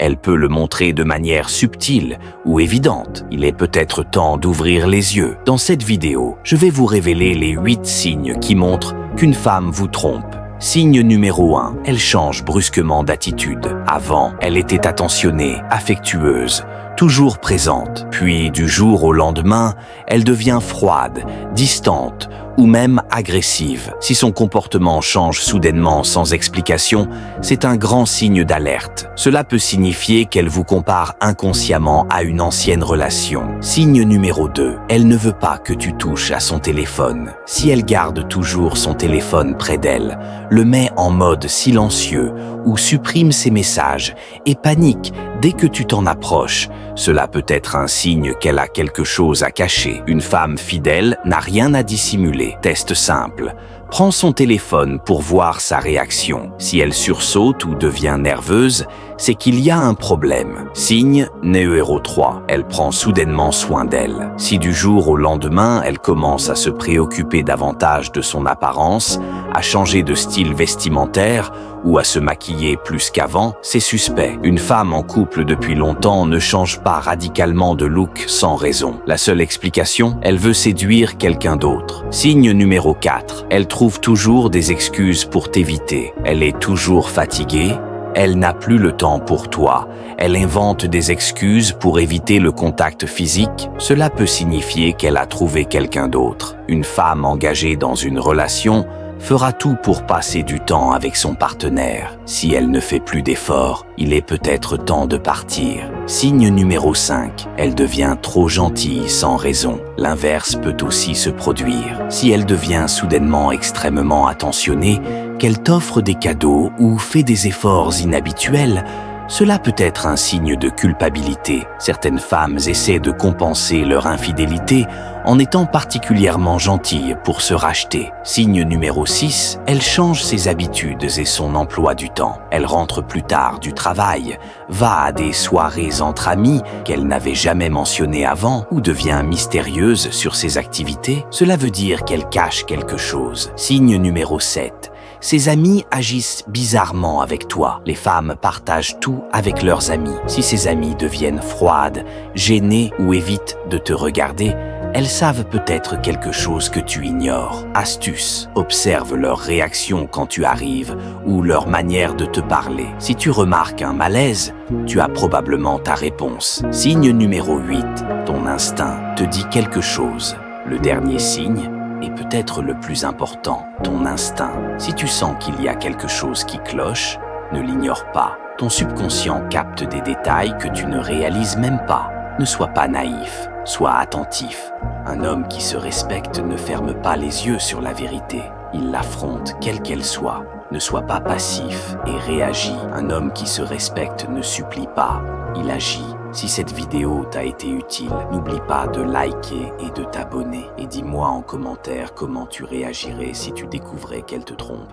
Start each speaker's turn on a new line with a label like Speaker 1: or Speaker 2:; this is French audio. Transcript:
Speaker 1: Elle peut le montrer de manière subtile ou évidente. Il est peut-être temps d'ouvrir les yeux. Dans cette vidéo, je vais vous révéler les 8 signes qui montrent qu'une femme vous trompe. Signe numéro 1, elle change brusquement d'attitude. Avant, elle était attentionnée, affectueuse, toujours présente. Puis, du jour au lendemain, elle devient froide, distante ou même agressive. Si son comportement change soudainement sans explication, c'est un grand signe d'alerte. Cela peut signifier qu'elle vous compare inconsciemment à une ancienne relation. Signe numéro 2, elle ne veut pas que tu touches à son téléphone. Si elle garde toujours son téléphone près d'elle, le met en mode silencieux ou supprime ses messages et panique dès que tu t'en approches, cela peut être un signe qu'elle a quelque chose à cacher. Une femme fidèle n'a rien à dissimuler. Test simple. Prends son téléphone pour voir sa réaction. Si elle sursaute ou devient nerveuse, c'est qu'il y a un problème. Signe numéro 3. Elle prend soudainement soin d'elle. Si du jour au lendemain, elle commence à se préoccuper davantage de son apparence, à changer de style vestimentaire ou à se maquiller plus qu'avant, c'est suspect. Une femme en couple depuis longtemps ne change pas radicalement de look sans raison. La seule explication, elle veut séduire quelqu'un d'autre. Signe numéro 4. Elle trouve toujours des excuses pour t'éviter. Elle est toujours fatiguée. Elle n'a plus le temps pour toi. Elle invente des excuses pour éviter le contact physique. Cela peut signifier qu'elle a trouvé quelqu'un d'autre. Une femme engagée dans une relation fera tout pour passer du temps avec son partenaire. Si elle ne fait plus d'efforts, il est peut-être temps de partir. Signe numéro 5. Elle devient trop gentille sans raison. L'inverse peut aussi se produire. Si elle devient soudainement extrêmement attentionnée, qu'elle t'offre des cadeaux ou fait des efforts inhabituels, cela peut être un signe de culpabilité. Certaines femmes essaient de compenser leur infidélité en étant particulièrement gentilles pour se racheter. Signe numéro 6, elle change ses habitudes et son emploi du temps. Elle rentre plus tard du travail, va à des soirées entre amis qu'elle n'avait jamais mentionnées avant ou devient mystérieuse sur ses activités. Cela veut dire qu'elle cache quelque chose. Signe numéro 7. Ses amis agissent bizarrement avec toi. Les femmes partagent tout avec leurs amis. Si ces amis deviennent froides, gênées ou évitent de te regarder, elles savent peut-être quelque chose que tu ignores. Astuce, observe leurs réactions quand tu arrives ou leur manière de te parler. Si tu remarques un malaise, tu as probablement ta réponse. Signe numéro 8, ton instinct te dit quelque chose. Le dernier signe est peut-être le plus important, ton instinct. Si tu sens qu'il y a quelque chose qui cloche, ne l'ignore pas. Ton subconscient capte des détails que tu ne réalises même pas. Ne sois pas naïf, sois attentif. Un homme qui se respecte ne ferme pas les yeux sur la vérité. Il l'affronte, quelle qu'elle soit. Ne sois pas passif et réagis. Un homme qui se respecte ne supplie pas, il agit. Si cette vidéo t'a été utile, n'oublie pas de liker et de t'abonner. Et dis-moi en commentaire comment tu réagirais si tu découvrais qu'elle te trompe.